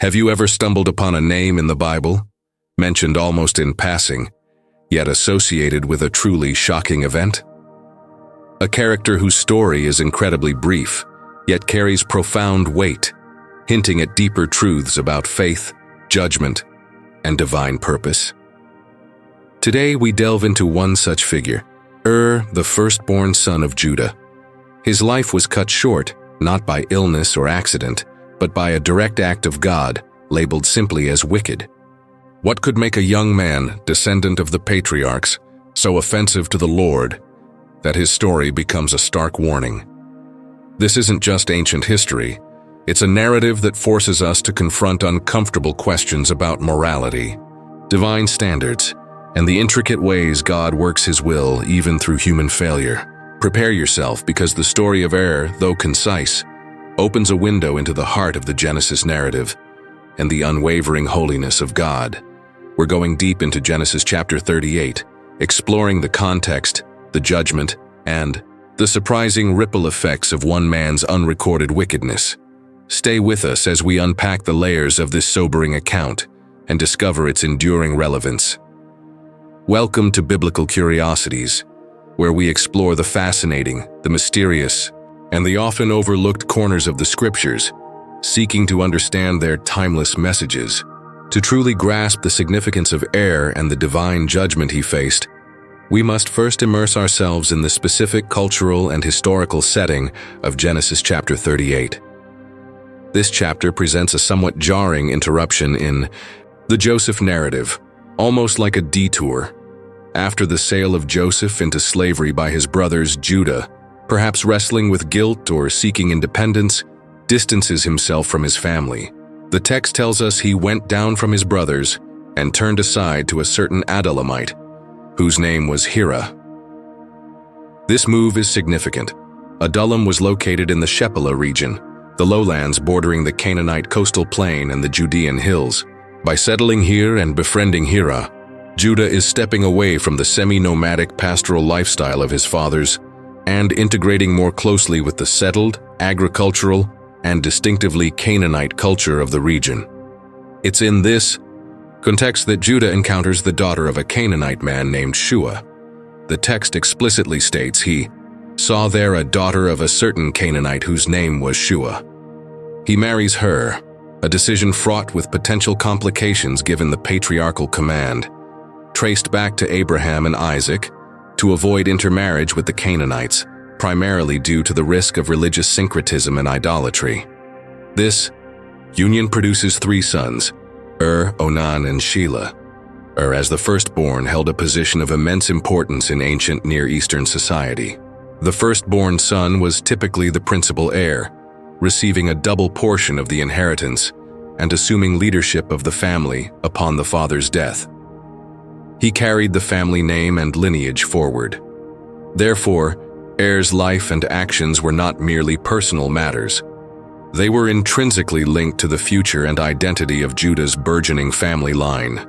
Have you ever stumbled upon a name in the Bible, mentioned almost in passing, yet associated with a truly shocking event? A character whose story is incredibly brief, yet carries profound weight, hinting at deeper truths about faith, judgment, and divine purpose. Today we delve into one such figure, the firstborn son of Judah. His life was cut short, not by illness or accident, but by a direct act of God, labeled simply as wicked. What could make a young man, descendant of the patriarchs, so offensive to the Lord that his story becomes a stark warning? This isn't just ancient history. It's a narrative that forces us to confront uncomfortable questions about morality, divine standards, and the intricate ways God works His will even through human failure. Prepare yourself, because the story of though concise, opens a window into the heart of the Genesis narrative and the unwavering holiness of God. We're going deep into Genesis chapter 38, exploring the context, the judgment, and the surprising ripple effects of one man's unrecorded wickedness. Stay with us as we unpack the layers of this sobering account and discover its enduring relevance. Welcome to Biblical Curiosities, where we explore the fascinating, the mysterious, and the often overlooked corners of the Scriptures, seeking to understand their timeless messages. To truly grasp the significance of and the divine judgment he faced, we must first immerse ourselves in the specific cultural and historical setting of Genesis chapter 38. This chapter presents a somewhat jarring interruption in the Joseph narrative, almost like a detour. After the sale of Joseph into slavery by his brothers, Judah, perhaps wrestling with guilt or seeking independence, distances himself from his family. The text tells us he went down from his brothers and turned aside to a certain Adullamite, whose name was Hira. This move is significant. Adullam was located in the Shelah region, the lowlands bordering the Canaanite coastal plain and the Judean hills. By settling here and befriending Hira, Judah is stepping away from the semi-nomadic pastoral lifestyle of his fathers and integrating more closely with the settled, agricultural, and distinctively Canaanite culture of the region. It's in this context that Judah encounters the daughter of a Canaanite man named Shua. The text explicitly states he saw there a daughter of a certain Canaanite whose name was Shua. He marries her, a decision fraught with potential complications given the patriarchal command, traced back to Abraham and Isaac, to avoid intermarriage with the Canaanites, primarily due to the risk of religious syncretism and idolatry. This union produces 3 sons, Onan, and Shelah. As the firstborn held a position of immense importance in ancient Near Eastern society. The firstborn son was typically the principal heir, receiving a double portion of the inheritance and assuming leadership of the family upon the father's death. He carried the family name and lineage forward. Therefore, Er's life and actions were not merely personal matters. They were intrinsically linked to the future and identity of Judah's burgeoning family line,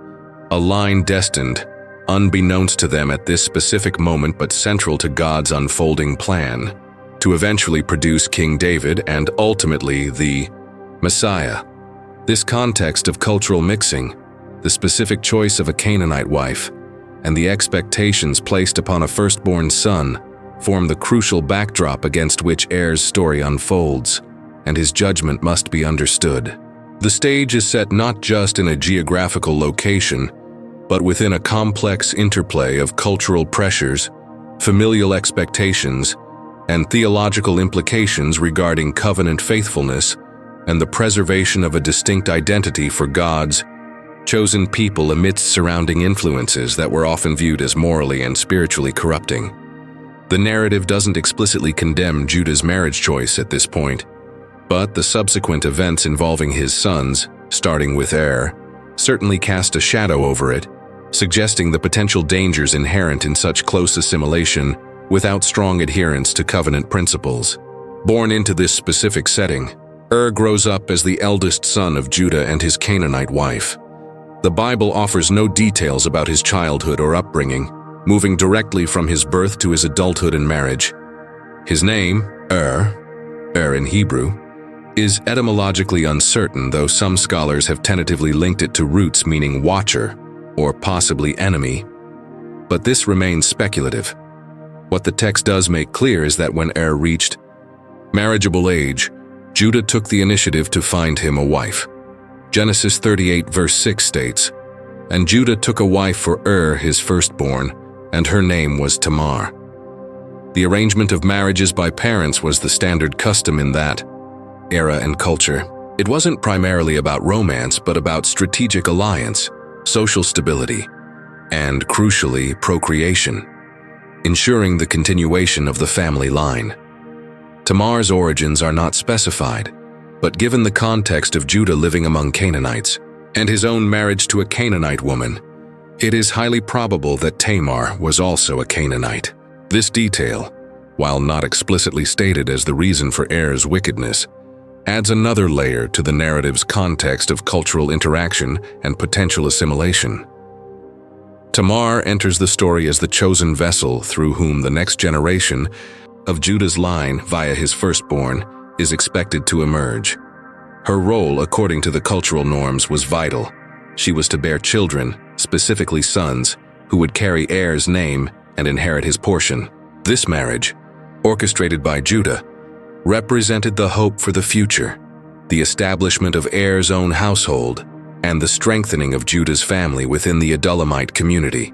a line destined, unbeknownst to them at this specific moment but central to God's unfolding plan, to eventually produce King David and ultimately the Messiah. This context of cultural mixing, the specific choice of a Canaanite wife, and the expectations placed upon a firstborn son form the crucial backdrop against which Er's story unfolds, and his judgment must be understood. The stage is set not just in a geographical location, but within a complex interplay of cultural pressures, familial expectations, and theological implications regarding covenant faithfulness and the preservation of a distinct identity for God's chosen people amidst surrounding influences that were often viewed as morally and spiritually corrupting. The narrative doesn't explicitly condemn Judah's marriage choice at this point, but the subsequent events involving his sons, starting with certainly cast a shadow over it, suggesting the potential dangers inherent in such close assimilation without strong adherence to covenant principles. Born into this specific setting, grows up as the eldest son of Judah and his Canaanite wife. The Bible offers no details about his childhood or upbringing, moving directly from his birth to his adulthood and marriage. His name, in Hebrew, is etymologically uncertain, though some scholars have tentatively linked it to roots meaning watcher or possibly enemy, but this remains speculative. What the text does make clear is that when Er reached marriageable age, Judah took the initiative to find him a wife. Genesis 38 verse 6 states, "And Judah took a wife for Er, his firstborn, and her name was Tamar." The arrangement of marriages by parents was the standard custom in that era and culture. It wasn't primarily about romance, but about strategic alliance, social stability, and, crucially, procreation, ensuring the continuation of the family line. Tamar's origins are not specified, but given the context of Judah living among Canaanites and his own marriage to a Canaanite woman, it is highly probable that Tamar was also a Canaanite. This detail, while not explicitly stated as the reason for Er's wickedness, adds another layer to the narrative's context of cultural interaction and potential assimilation. Tamar enters the story as the chosen vessel through whom the next generation of Judah's line, via his firstborn, is expected to emerge. Her role, according to the cultural norms, was vital. She was to bear children, specifically sons, who would carry Er's name and inherit his portion. This marriage, orchestrated by Judah, represented the hope for the future, the establishment of Er's own household, and the strengthening of Judah's family within the Adulamite community.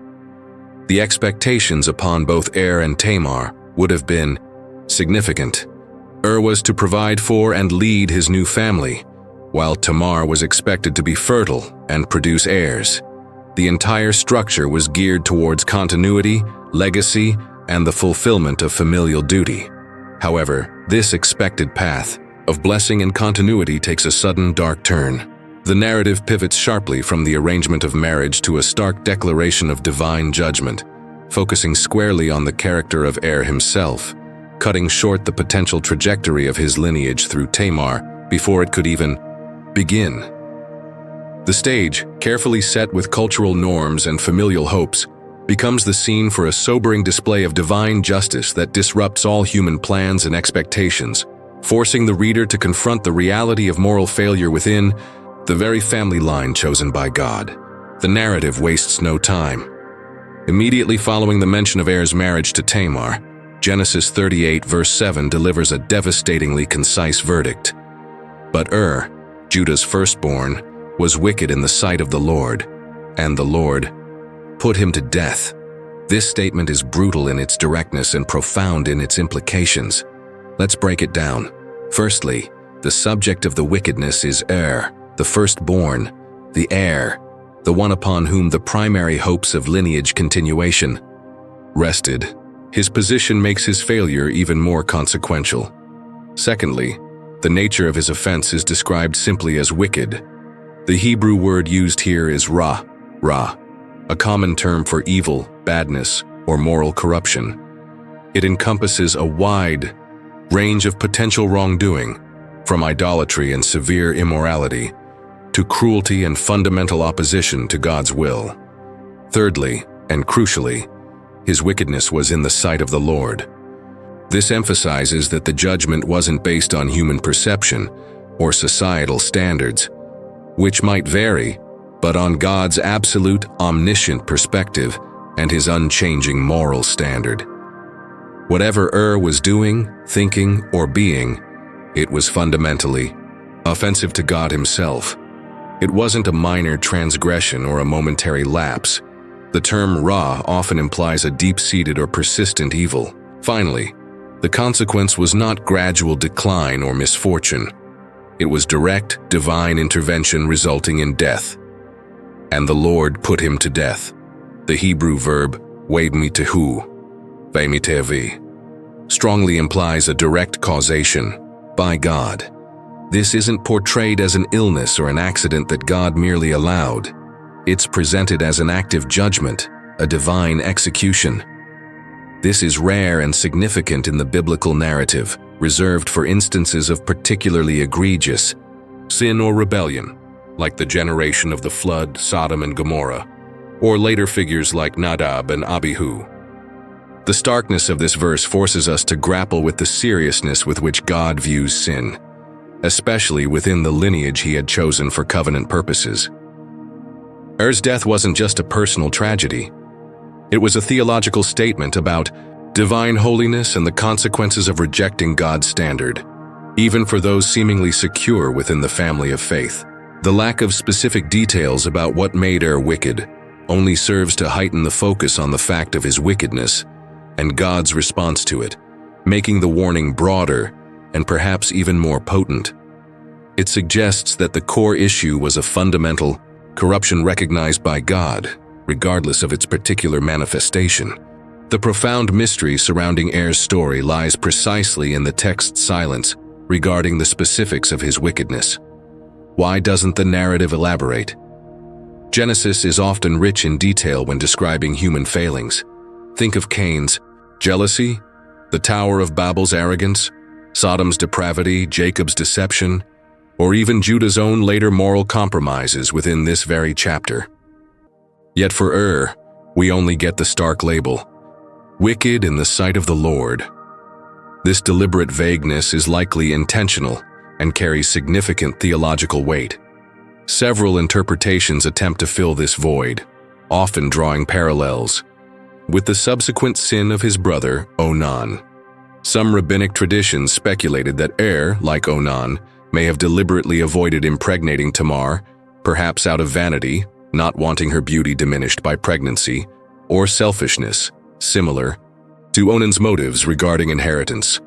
The expectations upon both Er and Tamar would have been significant. Er was to provide for and lead his new family, while Tamar was expected to be fertile and produce heirs. The entire structure was geared towards continuity, legacy, and the fulfillment of familial duty. However, this expected path of blessing and continuity takes a sudden dark turn. The narrative pivots sharply from the arrangement of marriage to a stark declaration of divine judgment, focusing squarely on the character of Er himself, cutting short the potential trajectory of his lineage through Tamar before it could even begin. The stage, carefully set with cultural norms and familial hopes, becomes the scene for a sobering display of divine justice that disrupts all human plans and expectations, forcing the reader to confront the reality of moral failure within the very family line chosen by God. The narrative wastes no time. Immediately following the mention of Er's marriage to Tamar, Genesis 38 verse 7 delivers a devastatingly concise verdict. But Er, Judah's firstborn, was wicked in the sight of the Lord, and the Lord put him to death. This statement is brutal in its directness and profound in its implications. Let's break it down. Firstly, the subject of the wickedness is Er, the firstborn, the heir, the one upon whom the primary hopes of lineage continuation rested. His position makes his failure even more consequential. Secondly, the nature of his offense is described simply as wicked. The Hebrew word used here is ra, a common term for evil, badness, or moral corruption. It encompasses a wide range of potential wrongdoing, from idolatry and severe immorality to cruelty and fundamental opposition to God's will. Thirdly, and crucially, his wickedness was in the sight of the Lord. This emphasizes that the judgment wasn't based on human perception or societal standards, which might vary, but on God's absolute, omniscient perspective and his unchanging moral standard. Whatever Er was doing, thinking, or being, it was fundamentally offensive to God himself. It wasn't a minor transgression or a momentary lapse. The term Ra often implies a deep-seated or persistent evil. Finally, the consequence was not gradual decline or misfortune. It was direct, divine intervention resulting in death. And the Lord put him to death. The Hebrew verb, ve'mitehu, ve'mitevi, strongly implies a direct causation by God. This isn't portrayed as an illness or an accident that God merely allowed. It's presented as an active judgment, a divine execution. This is rare and significant in the biblical narrative, reserved for instances of particularly egregious sin or rebellion, like the generation of the flood, Sodom and Gomorrah, or later figures like Nadab and Abihu. The starkness of this verse forces us to grapple with the seriousness with which God views sin. especially within the lineage he had chosen for covenant purposes. Er's death wasn't just a personal tragedy. It was a theological statement about divine holiness and the consequences of rejecting God's standard, even for those seemingly secure within the family of faith. The lack of specific details about what made Er wicked only serves to heighten the focus on the fact of his wickedness and God's response to it, making the warning broader and perhaps even more potent. It suggests that the core issue was a fundamental corruption recognized by God, regardless of its particular manifestation. The profound mystery surrounding Er's story lies precisely in the text's silence regarding the specifics of his wickedness. Why doesn't the narrative elaborate? Genesis is often rich in detail when describing human failings. Think of Cain's jealousy, the Tower of Babel's arrogance, Sodom's depravity, Jacob's deception, or even Judah's own later moral compromises within this very chapter. Yet for Er, we only get the stark label, wicked in the sight of the Lord. This deliberate vagueness is likely intentional and carries significant theological weight. Several interpretations attempt to fill this void, often drawing parallels with the subsequent sin of his brother, Onan. Some rabbinic traditions speculated that Er, like Onan, may have deliberately avoided impregnating Tamar, perhaps out of vanity, not wanting her beauty diminished by pregnancy, or selfishness, similar to Onan's motives regarding inheritance,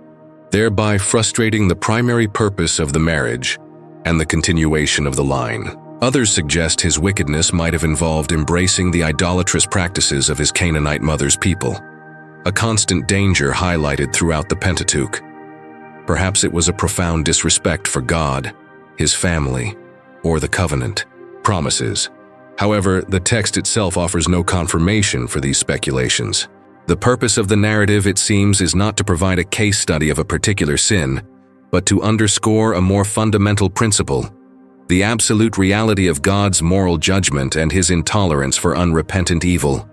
thereby frustrating the primary purpose of the marriage and the continuation of the line. Others suggest his wickedness might have involved embracing the idolatrous practices of his Canaanite mother's people, a constant danger highlighted throughout the Pentateuch. Perhaps it was a profound disrespect for God, his family, or the covenant promises. However, the text itself offers no confirmation for these speculations. The purpose of the narrative, it seems, is not to provide a case study of a particular sin, but to underscore a more fundamental principle: the absolute reality of God's moral judgment and his intolerance for unrepentant evil,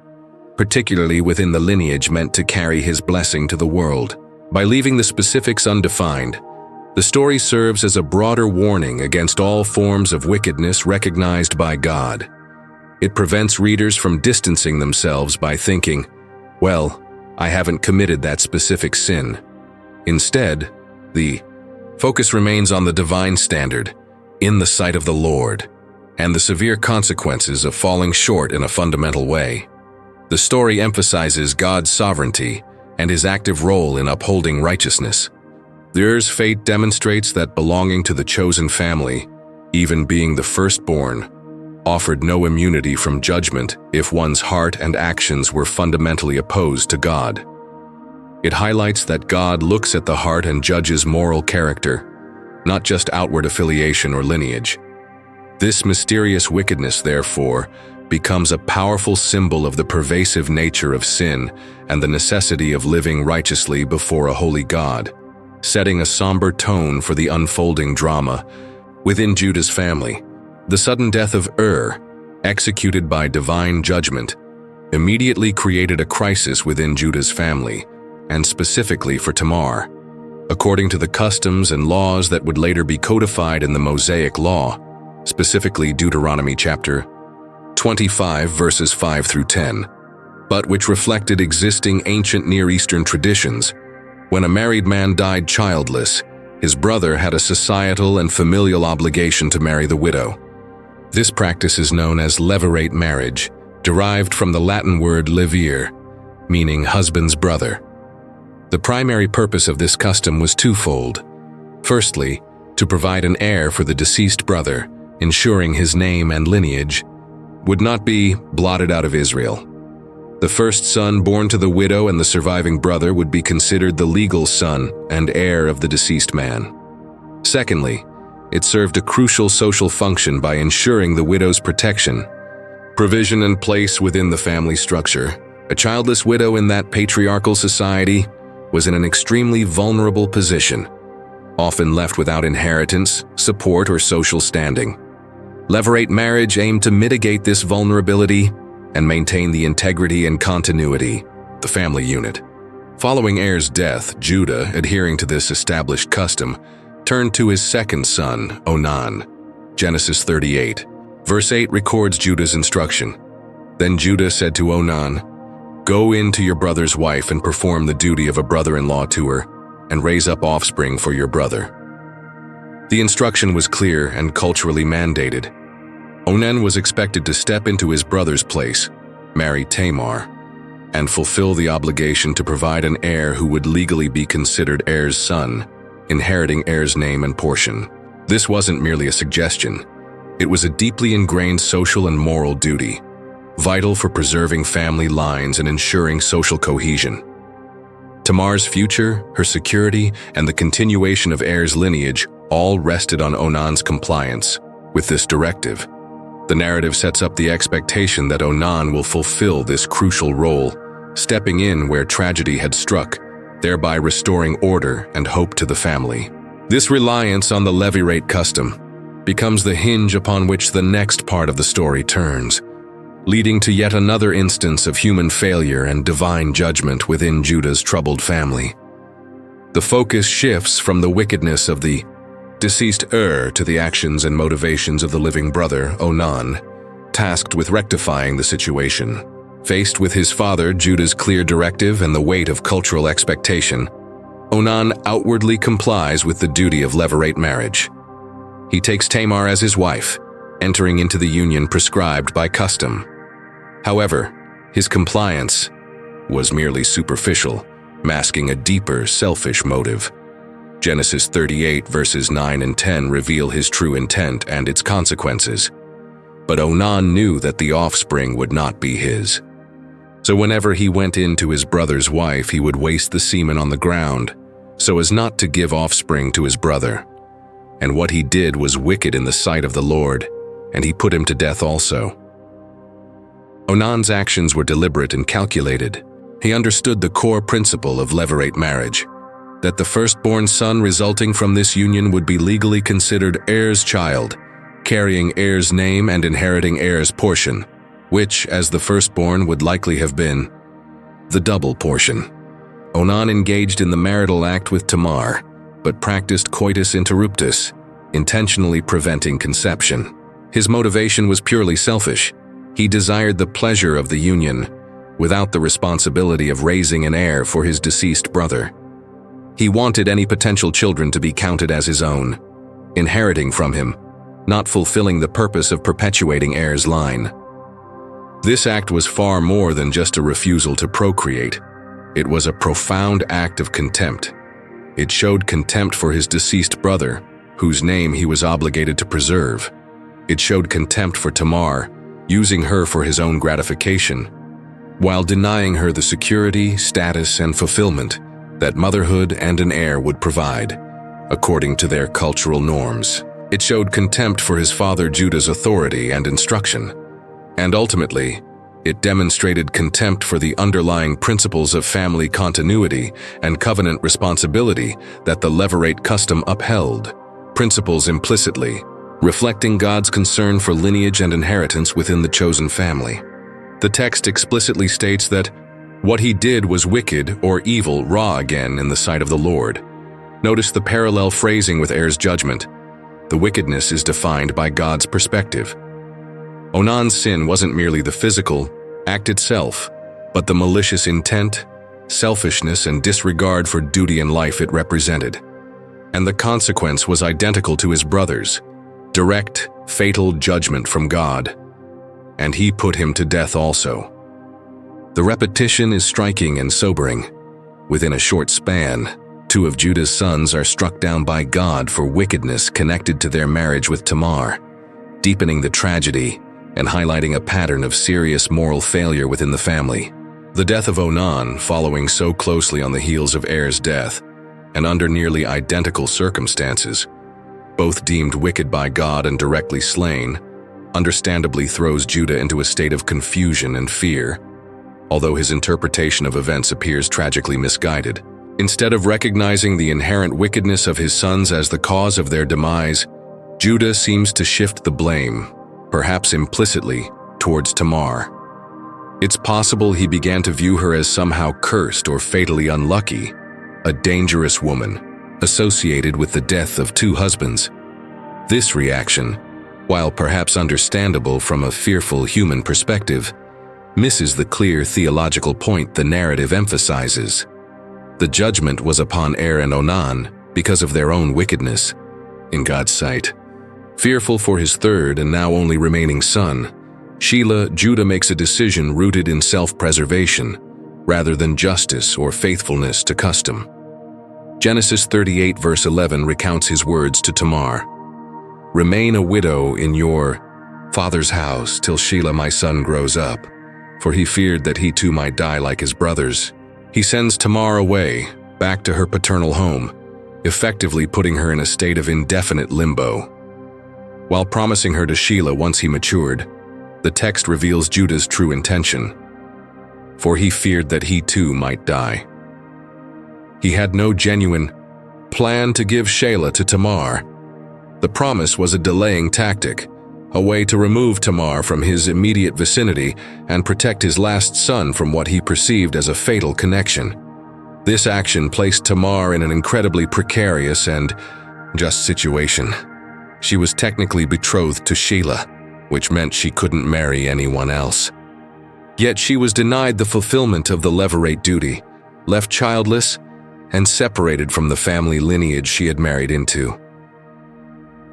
particularly within the lineage meant to carry his blessing to the world. By leaving the specifics undefined, the story serves as a broader warning against all forms of wickedness recognized by God. It prevents readers from distancing themselves by thinking, well, I haven't committed that specific sin. Instead, the focus remains on the divine standard, in the sight of the Lord, and the severe consequences of falling short in a fundamental way. The story emphasizes God's sovereignty and his active role in upholding righteousness. Er's fate demonstrates that belonging to the chosen family, even being the firstborn, offered no immunity from judgment if one's heart and actions were fundamentally opposed to God. It highlights that God looks at the heart and judges moral character, not just outward affiliation or lineage. This mysterious wickedness, therefore, becomes a powerful symbol of the pervasive nature of sin and the necessity of living righteously before a holy God, setting a somber tone for the unfolding drama within Judah's family. The sudden death of Er, executed by divine judgment, immediately created a crisis within Judah's family, and specifically for Tamar. According to the customs and laws that would later be codified in the Mosaic Law, specifically Deuteronomy chapter 25 verses 5 through 10, but which reflected existing ancient Near Eastern traditions, when a married man died childless, his brother had a societal and familial obligation to marry the widow. This practice is known as Levirate marriage, derived from the Latin word levire, meaning husband's brother. The primary purpose of this custom was twofold. Firstly, to provide an heir for the deceased brother, ensuring his name and lineage would not be blotted out of Israel. The first son born to the widow and the surviving brother would be considered the legal son and heir of the deceased man. Secondly, it served a crucial social function by ensuring the widow's protection, provision, and place within the family structure. A childless widow in that patriarchal society was in an extremely vulnerable position, often left without inheritance, support, or social standing. Levirate marriage aimed to mitigate this vulnerability and maintain the integrity and continuity of the family unit. Following Er's death, Judah, adhering to this established custom, turned to his second son, Onan. Genesis 38. Verse 8 records Judah's instruction. Then Judah said to Onan, "Go in to your brother's wife and perform the duty of a brother-in-law to her, and raise up offspring for your brother." The instruction was clear and culturally mandated. Onan was expected to step into his brother's place, marry Tamar, and fulfill the obligation to provide an heir who would legally be considered Er's son, inheriting Er's name and portion. This wasn't merely a suggestion. It was a deeply ingrained social and moral duty, vital for preserving family lines and ensuring social cohesion. Tamar's future, her security, and the continuation of Er's lineage all rested on Onan's compliance with this directive. The narrative sets up the expectation that Onan will fulfill this crucial role, stepping in where tragedy had struck, thereby restoring order and hope to the family. This reliance on the Levirate custom becomes the hinge upon which the next part of the story turns, leading to yet another instance of human failure and divine judgment within Judah's troubled family. The focus shifts from the wickedness of the deceased to the actions and motivations of the living brother, Onan, tasked with rectifying the situation. Faced with his father, Judah's clear directive, and the weight of cultural expectation, Onan outwardly complies with the duty of Levirate marriage. He takes Tamar as his wife, entering into the union prescribed by custom. However, his compliance was merely superficial, masking a deeper, selfish motive. Genesis 38 verses 9 and 10 reveal his true intent and its consequences. But Onan knew that the offspring would not be his. So whenever he went in to his brother's wife, he would waste the semen on the ground, so as not to give offspring to his brother. And what he did was wicked in the sight of the Lord, and he put him to death also. Onan's actions were deliberate and calculated. He understood the core principle of Levirate marriage, that the firstborn son resulting from this union would be legally considered Er's child, carrying Er's name and inheriting Er's portion, which, as the firstborn, would likely have been the double portion. Onan engaged in the marital act with Tamar, but practiced coitus interruptus, intentionally preventing conception. His motivation was purely selfish. He desired the pleasure of the union, without the responsibility of raising an heir for his deceased brother. He wanted any potential children to be counted as his own, inheriting from him, not fulfilling the purpose of perpetuating Er's line. This act was far more than just a refusal to procreate. It was a profound act of contempt. It showed contempt for his deceased brother, whose name he was obligated to preserve. It showed contempt for Tamar, using her for his own gratification, while denying her the security, status, and fulfillment that motherhood and an heir would provide, according to their cultural norms. It showed contempt for his father Judah's authority and instruction, and ultimately, it demonstrated contempt for the underlying principles of family continuity and covenant responsibility that the Levirate custom upheld, principles implicitly reflecting God's concern for lineage and inheritance within the chosen family. The text explicitly states that what he did was wicked or evil raw again in the sight of the Lord. Notice the parallel phrasing with Er's judgment. The wickedness is defined by God's perspective. Onan's sin wasn't merely the physical act itself, but the malicious intent, selfishness, and disregard for duty and life it represented. And the consequence was identical to his brother's: direct, fatal judgment from God. And he put him to death also. The repetition is striking and sobering. Within a short span, 2 of Judah's sons are struck down by God for wickedness connected to their marriage with Tamar, deepening the tragedy and highlighting a pattern of serious moral failure within the family. The death of Onan, following so closely on the heels of Er's death, and under nearly identical circumstances, both deemed wicked by God and directly slain, understandably throws Judah into a state of confusion and fear, although his interpretation of events appears tragically misguided. Instead of recognizing the inherent wickedness of his sons as the cause of their demise, Judah seems to shift the blame, perhaps implicitly, towards Tamar. It's possible he began to view her as somehow cursed or fatally unlucky, a dangerous woman, associated with the death of 2 husbands. This reaction, while perhaps understandable from a fearful human perspective, misses the clear theological point the narrative emphasizes. The judgment was upon Er and Onan because of their own wickedness in God's sight. Fearful for his third and now only remaining son, Judah makes a decision rooted in self-preservation rather than justice or faithfulness to custom. Genesis 38 verse 11 recounts his words to Tamar, "Remain a widow in your father's house till Shelah my son grows up," for he feared that he too might die like his brothers. He sends Tamar away, back to her paternal home, effectively putting her in a state of indefinite limbo. While promising her to Shelah once he matured, the text reveals Judah's true intention, for he feared that he too might die. He had no genuine plan to give Shelah to Tamar. The promise was a delaying tactic, a way to remove Tamar from his immediate vicinity and protect his last son from what he perceived as a fatal connection. This action placed Tamar in an incredibly precarious and just situation. She was technically betrothed to Shelah, which meant she couldn't marry anyone else. Yet she was denied the fulfillment of the Levirate duty, left childless, and separated from the family lineage she had married into.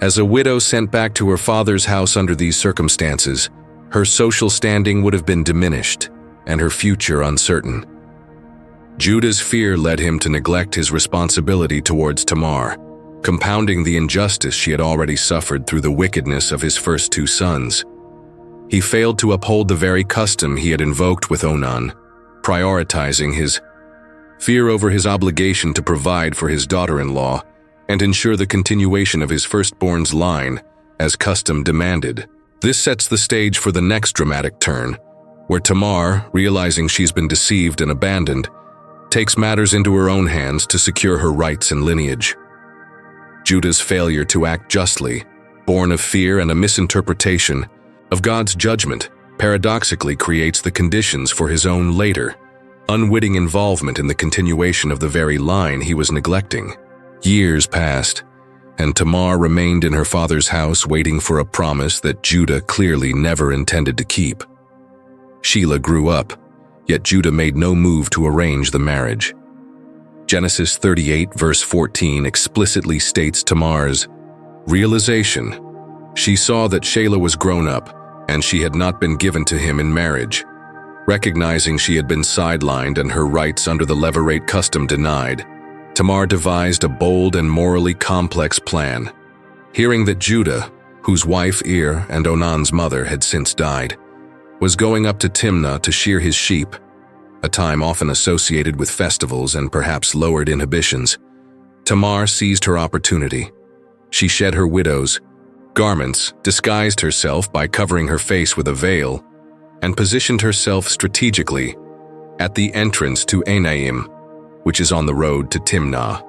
As a widow sent back to her father's house under these circumstances, her social standing would have been diminished and her future uncertain. Judah's fear led him to neglect his responsibility towards Tamar, compounding the injustice she had already suffered through the wickedness of his first 2 sons. He failed to uphold the very custom he had invoked with Onan, prioritizing his fear over his obligation to provide for his daughter-in-law and ensure the continuation of his firstborn's line, as custom demanded. This sets the stage for the next dramatic turn, where Tamar, realizing she's been deceived and abandoned, takes matters into her own hands to secure her rights and lineage. Judah's failure to act justly, born of fear and a misinterpretation of God's judgment, paradoxically creates the conditions for his own later, unwitting involvement in the continuation of the very line he was neglecting. Years passed, and Tamar remained in her father's house waiting for a promise that Judah clearly never intended to keep. Shelah grew up, yet Judah made no move to arrange the marriage. Genesis 38 verse 14 explicitly states Tamar's realization. She saw that Shelah was grown up, and she had not been given to him in marriage. Recognizing she had been sidelined and her rights under the Levirate custom denied, Tamar devised a bold and morally complex plan. Hearing that Judah, whose wife Er and Onan's mother had since died, was going up to Timnah to shear his sheep, a time often associated with festivals and perhaps lowered inhibitions, Tamar seized her opportunity. She shed her widow's garments, disguised herself by covering her face with a veil, and positioned herself strategically at the entrance to Enaim, which is on the road to Timnah.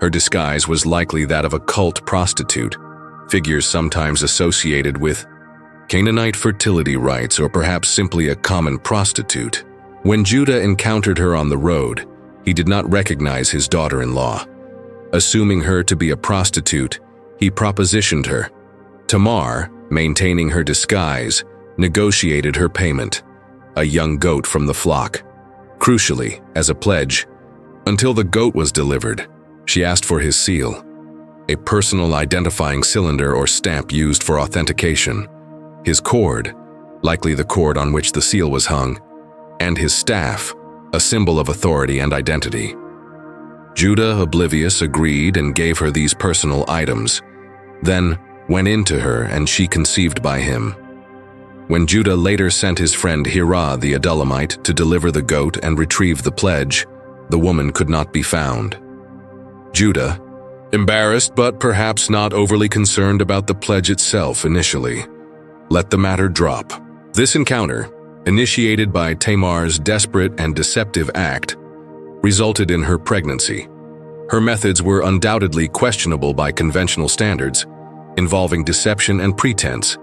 Her disguise was likely that of a cult prostitute, figures sometimes associated with Canaanite fertility rites or perhaps simply a common prostitute. When Judah encountered her on the road, he did not recognize his daughter-in-law. Assuming her to be a prostitute, he propositioned her. Tamar, maintaining her disguise, negotiated her payment, a young goat from the flock. Crucially, as a pledge, until the goat was delivered, she asked for his seal, a personal identifying cylinder or stamp used for authentication, his cord, likely the cord on which the seal was hung, and his staff, a symbol of authority and identity. Judah, oblivious, agreed and gave her these personal items, then went into her and she conceived by him. When Judah later sent his friend Hirah the Adullamite to deliver the goat and retrieve the pledge, the woman could not be found. Judah, embarrassed but perhaps not overly concerned about the pledge itself initially, let the matter drop. This encounter, initiated by Tamar's desperate and deceptive act, resulted in her pregnancy. Her methods were undoubtedly questionable by conventional standards, involving deception and pretense.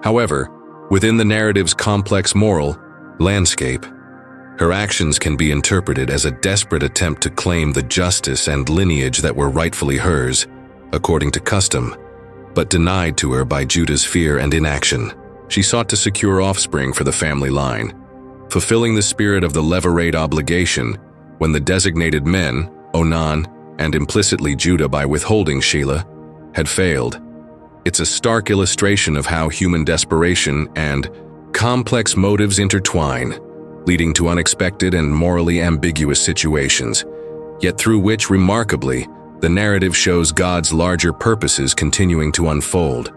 However, within the narrative's complex moral landscape, Her actions can be interpreted as a desperate attempt to claim the justice and lineage that were rightfully hers, according to custom, but denied to her by Judah's fear and inaction. She sought to secure offspring for the family line, fulfilling the spirit of the Levirate obligation when the designated men, Onan, and implicitly Judah by withholding Shelah, had failed. It's a stark illustration of how human desperation and complex motives intertwine, leading to unexpected and morally ambiguous situations, yet through which, remarkably, the narrative shows God's larger purposes continuing to unfold.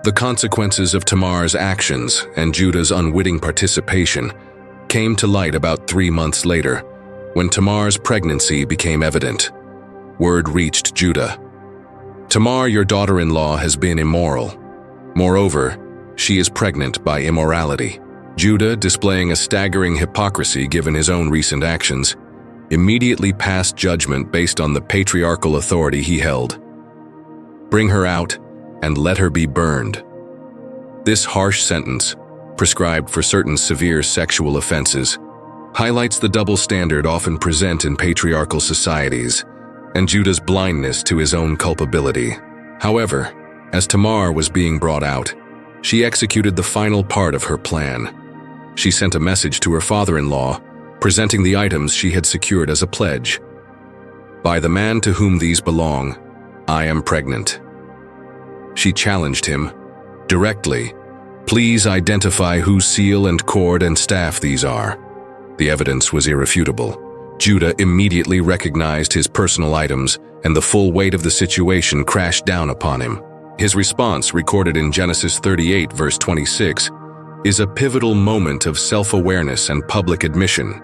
The consequences of Tamar's actions and Judah's unwitting participation came to light about 3 months later, when Tamar's pregnancy became evident. Word reached Judah. "Tamar, your daughter-in-law, has been immoral. Moreover, she is pregnant by immorality." Judah, displaying a staggering hypocrisy given his own recent actions, immediately passed judgment based on the patriarchal authority he held. "Bring her out and let her be burned." This harsh sentence, prescribed for certain severe sexual offenses, highlights the double standard often present in patriarchal societies and Judah's blindness to his own culpability. However, as Tamar was being brought out, she executed the final part of her plan. She sent a message to her father-in-law, presenting the items she had secured as a pledge. "By the man to whom these belong, I am pregnant." She challenged him directly. "Please identify whose seal and cord and staff these are." The evidence was irrefutable. Judah immediately recognized his personal items, and the full weight of the situation crashed down upon him. His response, recorded in Genesis 38, verse 26, is a pivotal moment of self-awareness and public admission.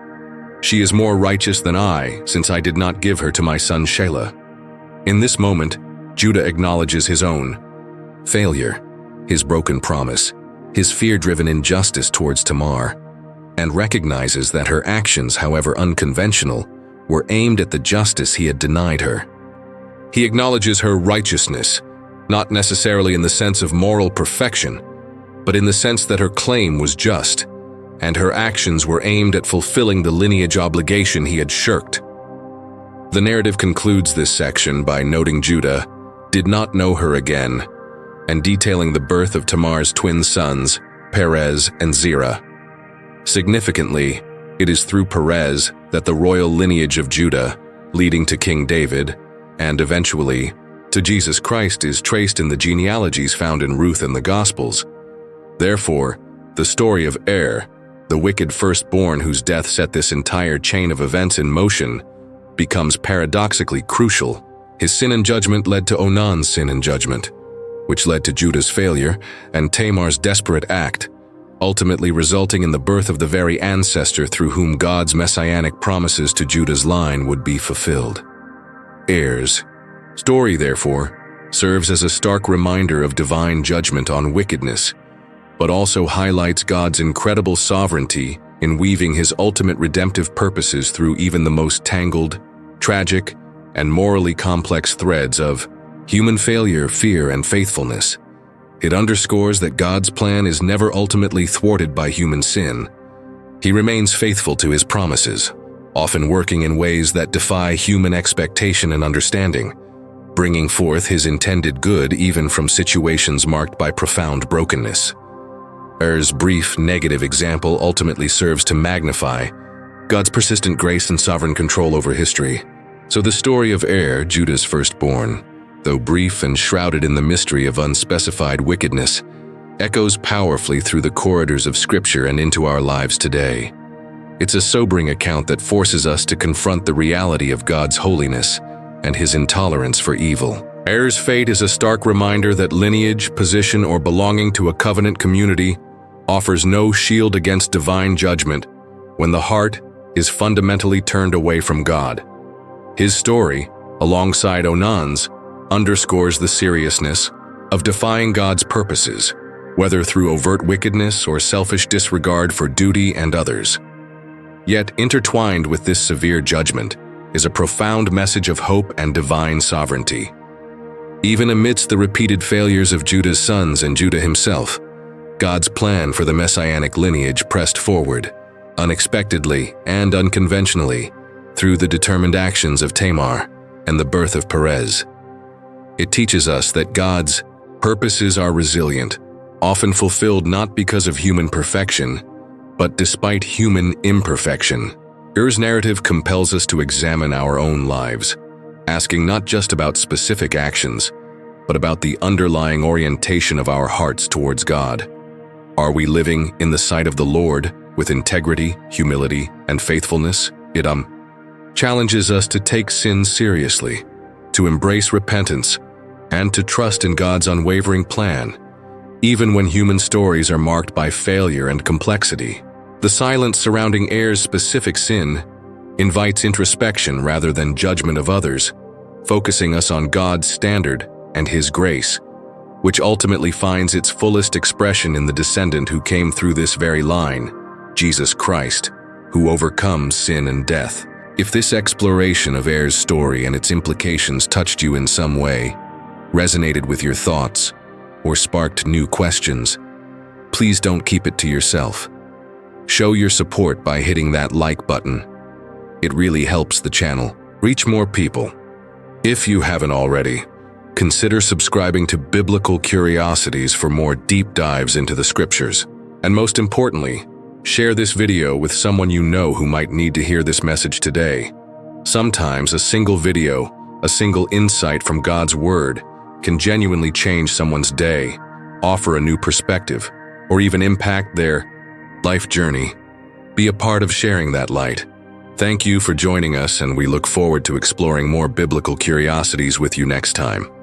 "She is more righteous than I, since I did not give her to my son Shelah." In this moment, Judah acknowledges his own failure, his broken promise, his fear-driven injustice towards Tamar, and recognizes that her actions, however unconventional, were aimed at the justice he had denied her. He acknowledges her righteousness, not necessarily in the sense of moral perfection, but in the sense that her claim was just, and her actions were aimed at fulfilling the lineage obligation he had shirked. The narrative concludes this section by noting Judah did not know her again, and detailing the birth of Tamar's twin sons, Perez and Zerah. Significantly, it is through Perez that the royal lineage of Judah, leading to King David, and eventually to Jesus Christ, is traced in the genealogies found in Ruth and the Gospels. Therefore, the story of Er, the wicked firstborn whose death set this entire chain of events in motion, becomes paradoxically crucial. His sin and judgment led to Onan's sin and judgment, which led to Judah's failure and Tamar's desperate act, ultimately resulting in the birth of the very ancestor through whom God's messianic promises to Judah's line would be fulfilled. Er's story, therefore, serves as a stark reminder of divine judgment on wickedness, but also highlights God's incredible sovereignty in weaving his ultimate redemptive purposes through even the most tangled, tragic, and morally complex threads of human failure, fear, and faithfulness. It underscores that God's plan is never ultimately thwarted by human sin. He remains faithful to his promises, often working in ways that defy human expectation and understanding, bringing forth his intended good even from situations marked by profound brokenness. Er's brief negative example ultimately serves to magnify God's persistent grace and sovereign control over history. So the story of Er, Judah's firstborn, though brief and shrouded in the mystery of unspecified wickedness, echoes powerfully through the corridors of Scripture and into our lives today. It's a sobering account that forces us to confront the reality of God's holiness and his intolerance for evil. Er's fate is a stark reminder that lineage, position, or belonging to a covenant community offers no shield against divine judgment when the heart is fundamentally turned away from God. His story, alongside Onan's, underscores the seriousness of defying God's purposes, whether through overt wickedness or selfish disregard for duty and others. Yet, intertwined with this severe judgment is a profound message of hope and divine sovereignty. Even amidst the repeated failures of Judah's sons and Judah himself, God's plan for the Messianic lineage pressed forward, unexpectedly and unconventionally, through the determined actions of Tamar and the birth of Perez. It teaches us that God's purposes are resilient, often fulfilled not because of human perfection, but despite human imperfection. Er's narrative compels us to examine our own lives, asking not just about specific actions, but about the underlying orientation of our hearts towards God. Are we living in the sight of the Lord with integrity, humility, and faithfulness? It challenges us to take sin seriously, to embrace repentance, and to trust in God's unwavering plan, even when human stories are marked by failure and complexity. The silence surrounding Er's specific sin invites introspection rather than judgment of others, focusing us on God's standard and His grace, which ultimately finds its fullest expression in the descendant who came through this very line, Jesus Christ, who overcomes sin and death. If this exploration of Er's story and its implications touched you in some way, resonated with your thoughts, or sparked new questions, please don't keep it to yourself. Show your support by hitting that like button. It really helps the channel reach more people. If you haven't already, consider subscribing to Biblical Curiosities for more deep dives into the scriptures. And most importantly, share this video with someone you know who might need to hear this message today. Sometimes a single video, a single insight from God's Word can genuinely change someone's day, offer a new perspective, or even impact their life journey. Be a part of sharing that light. Thank you for joining us, and we look forward to exploring more biblical curiosities with you next time.